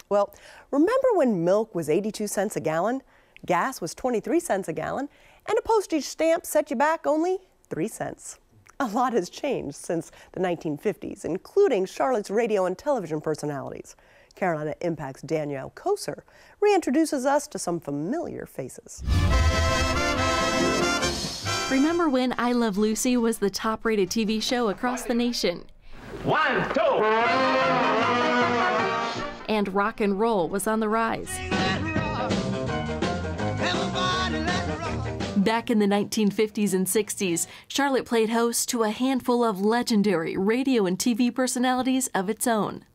Well, remember when milk was 82 cents a gallon, gas was 23 cents a gallon, and a postage stamp set you back only 3 cents? A lot has changed since the 1950s, including Charlotte's radio and television personalities. Carolina Impact's Danielle Koser reintroduces us to some familiar faces. Remember when I Love Lucy was the top-rated TV show across the nation? 1, 2! And rock and roll was on the rise. Back in the 1950s and 60s, Charlotte played host to a handful of legendary radio and TV personalities of its own.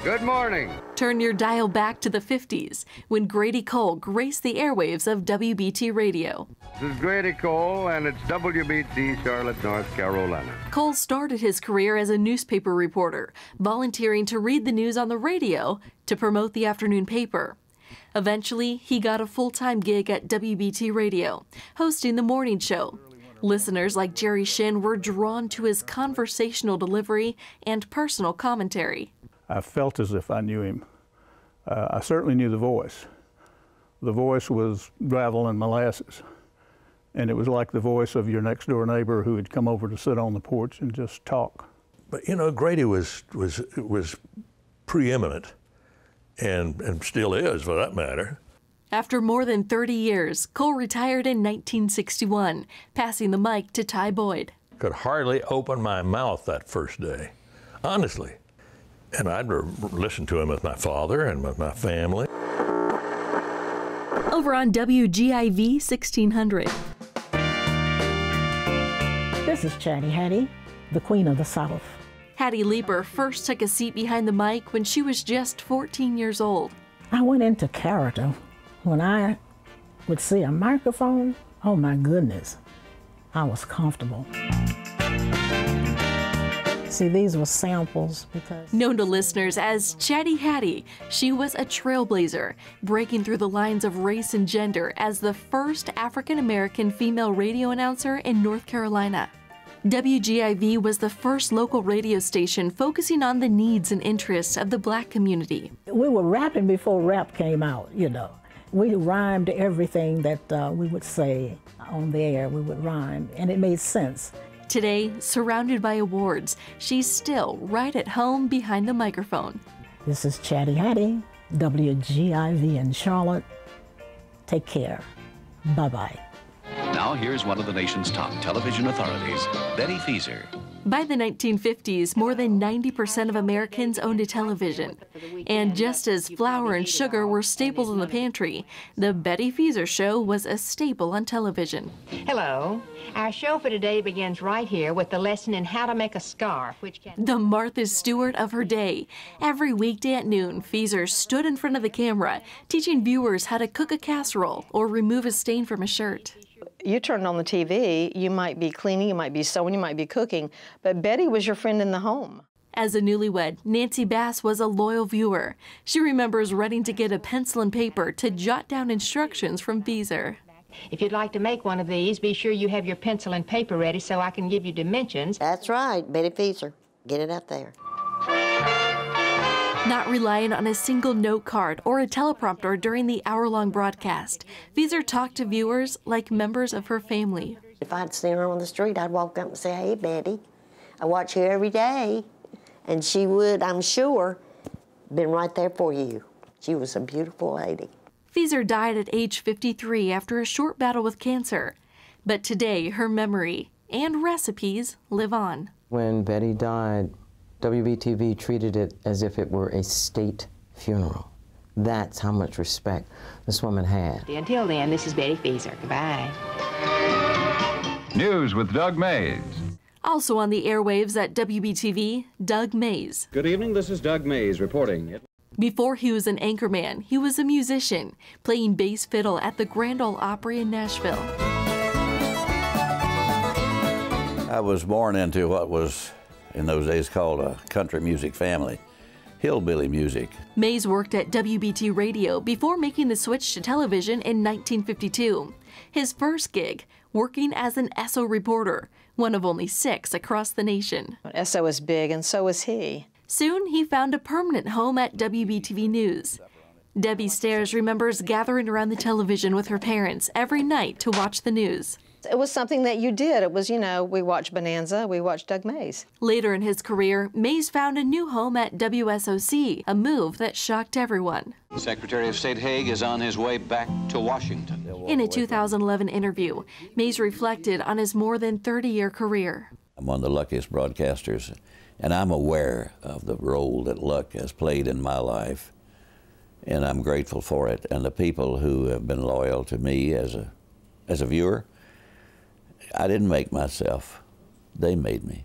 Good morning. Turn your dial back to the 50s, when Grady Cole graced the airwaves of WBT Radio. This is Grady Cole, and it's WBT Charlotte, North Carolina. Cole started his career as a newspaper reporter, volunteering to read the news on the radio to promote the afternoon paper. Eventually, he got a full-time gig at WBT Radio, hosting the morning show. Listeners like Jerry Shin were drawn to his conversational delivery and personal commentary. I felt as if I knew him. I certainly knew the voice. The voice was gravel and molasses, and it was like the voice of your next door neighbor who had come over to sit on the porch and just talk. But you know, Grady was preeminent, and still is for that matter. After more than 30 years, Cole retired in 1961, passing the mic to Ty Boyd. Could hardly open my mouth that first day, honestly. And I'd listen to him with my father and with my family. Over on WGIV 1600. This is Chatty Hattie, the Queen of the South. Hattie Leeper first took a seat behind the mic when she was just 14 years old. I went into character. When I would see a microphone, oh my goodness, I was comfortable. See, these were samples because... Known to listeners as Chatty Hattie, she was a trailblazer, breaking through the lines of race and gender as the first African-American female radio announcer in North Carolina. WGIV was the first local radio station focusing on the needs and interests of the Black community. We were rapping before rap came out, you know. We rhymed everything that we would say on the air. We would rhyme, and it made sense. Today, surrounded by awards, she's still right at home behind the microphone. This is Chatty Hattie, WGIV in Charlotte. Take care. Bye-bye. Now here's one of the nation's top television authorities, Betty Fieser. By the 1950s, more than 90% of Americans owned a television. And just as flour and sugar were staples in the pantry, the Betty Fieser Show was a staple on television. Hello. Our show for today begins right here with the lesson in how to make a scarf, which can... The Martha Stewart of her day. Every weekday at noon, Fieser stood in front of the camera, teaching viewers how to cook a casserole or remove a stain from a shirt. You turned on the TV, you might be cleaning, you might be sewing, you might be cooking, but Betty was your friend in the home. As a newlywed, Nancy Bass was a loyal viewer. She remembers running to get a pencil and paper to jot down instructions from Fieser. If you'd like to make one of these, be sure you have your pencil and paper ready so I can give you dimensions. That's right, Betty Fieser. Get it out there. Not relying on a single note card or a teleprompter during the hour-long broadcast, Fieser talked to viewers like members of her family. If I'd seen her on the street, I'd walk up and say, "Hey, Betty, I watch you every day." And she would, I'm sure, been right there for you. She was a beautiful lady. Fieser died at age 53 after a short battle with cancer. But today, her memory and recipes live on. When Betty died, WBTV treated it as if it were a state funeral. That's how much respect this woman had. Until then, this is Betty Fieser. Goodbye. News with Doug Mays. Also on the airwaves at WBTV, Doug Mays. Good evening, this is Doug Mays reporting. Before he was an anchorman, he was a musician, playing bass fiddle at the Grand Ole Opry in Nashville. I was born into what was in those days called a country music family, hillbilly music. Mays worked at WBT Radio before making the switch to television in 1952. His first gig, working as an Esso reporter, one of only 6 across the nation. Esso was big, and so was he. Soon, he found a permanent home at WBTV News. Debbie Stairs remembers gathering around the television with her parents every night to watch the news. It was something that you did. It was, you know, we watched Bonanza, we watched Doug Mays. Later in his career, Mays found a new home at WSOC, a move that shocked everyone. Secretary of State Haig is on his way back to Washington. In a 2011 interview, Mays reflected on his more than 30-year career. I'm one of the luckiest broadcasters, and I'm aware of the role that luck has played in my life, and I'm grateful for it. And the people who have been loyal to me as a viewer, I didn't make myself. They made me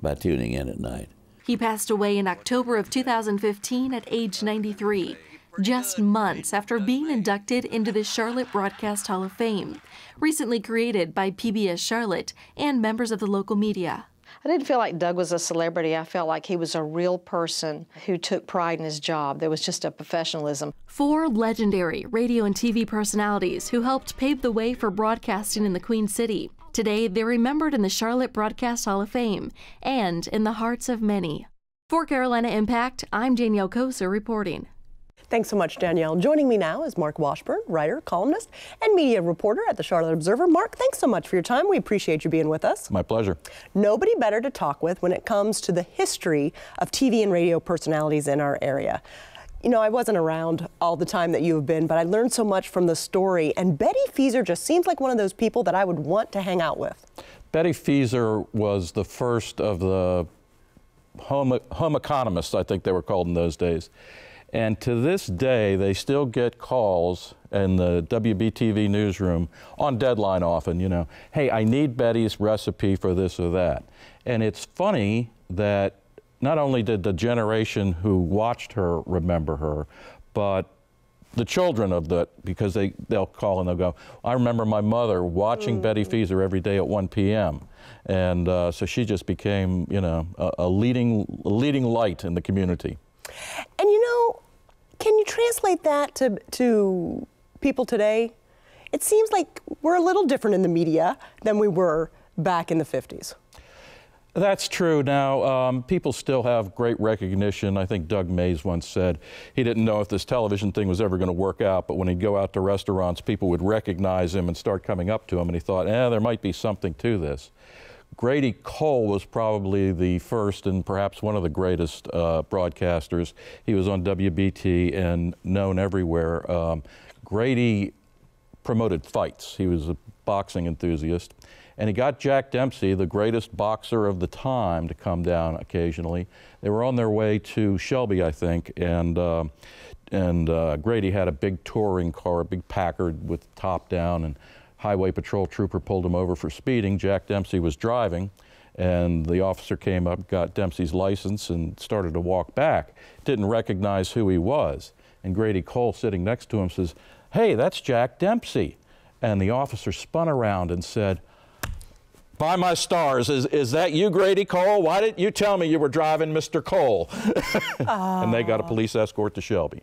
by tuning in at night. He passed away in October of 2015 at age 93, just months after being inducted into the Charlotte Broadcast Hall of Fame, recently created by PBS Charlotte and members of the local media. I didn't feel like Doug was a celebrity. I felt like he was a real person who took pride in his job. There was just a professionalism. 4 legendary radio and TV personalities who helped pave the way for broadcasting in the Queen City. Today, they're remembered in the Charlotte Broadcast Hall of Fame and in the hearts of many. For Carolina Impact, I'm Danielle Koser reporting. Thanks so much, Danielle. Joining me now is Mark Washburn, writer, columnist, and media reporter at the Charlotte Observer. Mark, thanks so much for your time. We appreciate you being with us. My pleasure. Nobody better to talk with when it comes to the history of TV and radio personalities in our area. You know, I wasn't around all the time that you have been, but I learned so much from the story, and Betty Fieser just seems like one of those people that I would want to hang out with. Betty Fieser was the first of the home economists, I think they were called in those days. And to this day, they still get calls in the WBTV newsroom on deadline often, you know, hey, I need Betty's recipe for this or that. And it's funny that not only did the generation who watched her remember her, but the children of that, because they'll call and they'll go, I remember my mother watching Betty Fieser every day at 1 p.m. And so she just became, you know, a leading light in the community. And you know, can you translate that to people today? It seems like we're a little different in the media than we were back in the 50s. That's true. Now, people still have great recognition. I think Doug Mays once said he didn't know if this television thing was ever going to work out, but when he'd go out to restaurants, people would recognize him and start coming up to him, and he thought, there might be something to this. Grady Cole was probably the first and perhaps one of the greatest broadcasters. He was on WBT and known everywhere. Grady promoted fights. He was a boxing enthusiast. And he got Jack Dempsey, the greatest boxer of the time, to come down occasionally. They were on their way to Shelby, I think, and Grady had a big touring car, a big Packard with the top down, and highway patrol trooper pulled him over for speeding. Jack Dempsey was driving, and the officer came up, got Dempsey's license, and started to walk back. Didn't recognize who he was. And Grady Cole, sitting next to him, says, hey, that's Jack Dempsey. And the officer spun around and said, by my stars, is that you, Grady Cole? Why didn't you tell me you were driving Mr. Cole? And they got a police escort to Shelby.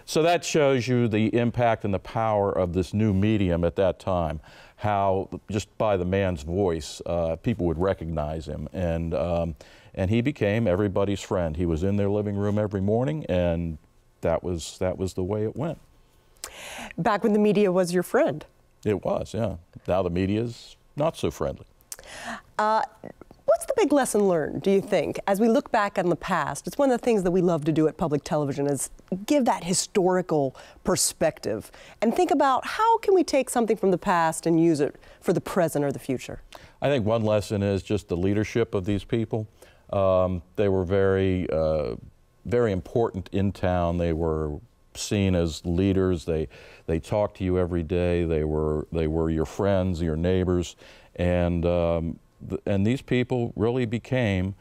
So that shows you the impact and the power of this new medium at that time, how just by the man's voice, people would recognize him. And he became everybody's friend. He was in their living room every morning, and that was the way it went. Back when the media was your friend. It was, yeah. Now the media's not so friendly. What's the big lesson learned, do you think, as we look back on the past? It's one of the things that we love to do at public television is give that historical perspective and think about how can we take something from the past and use it for the present or the future? I think one lesson is just the leadership of these people. They were very important in town. They were seen as leaders. They talked to you every day. They were your friends, your neighbors, and these people really became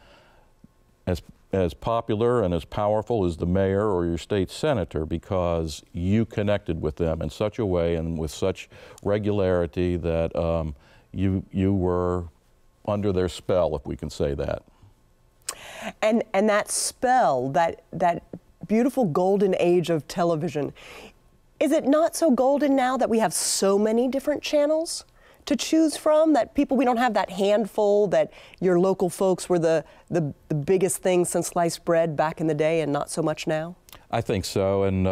as popular and as powerful as the mayor or your state senator because you connected with them in such a way and with such regularity that you were under their spell, if we can say that. And that spell, that beautiful golden age of television, is it not so golden now that we have so many different channels to choose from, that we don't have that handful, that your local folks were the the biggest thing since sliced bread back in the day and not so much now? I think so, and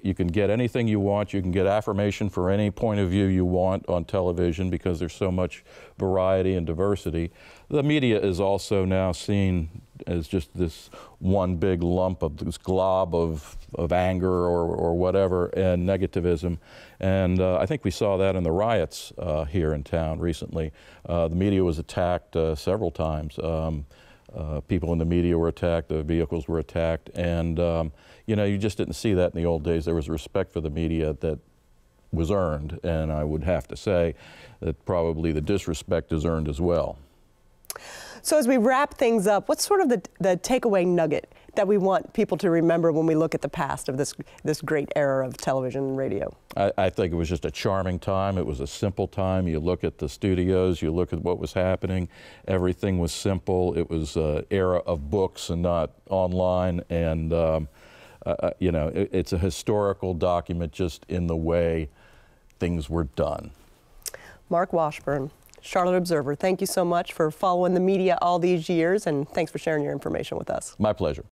you can get anything you want. You can get affirmation for any point of view you want on television because there's so much variety and diversity. The media is also now seen as just this one big lump of this glob of anger or whatever and negativism. And I think we saw that in the riots here in town recently. The media was attacked several times. People in the media were attacked, the vehicles were attacked, and you know, you just didn't see that in the old days. There was respect for the media that was earned, and I would have to say that probably the disrespect is earned as well. So as we wrap things up, what's sort of the takeaway nugget that we want people to remember when we look at the past of this great era of television and radio? I think it was just a charming time. It was a simple time. You look at the studios, you look at what was happening, everything was simple. It was an era of books and not online, and you know, it's a historical document just in the way things were done. Mark Washburn, Charlotte Observer, thank you so much for following the media all these years, and thanks for sharing your information with us. My pleasure.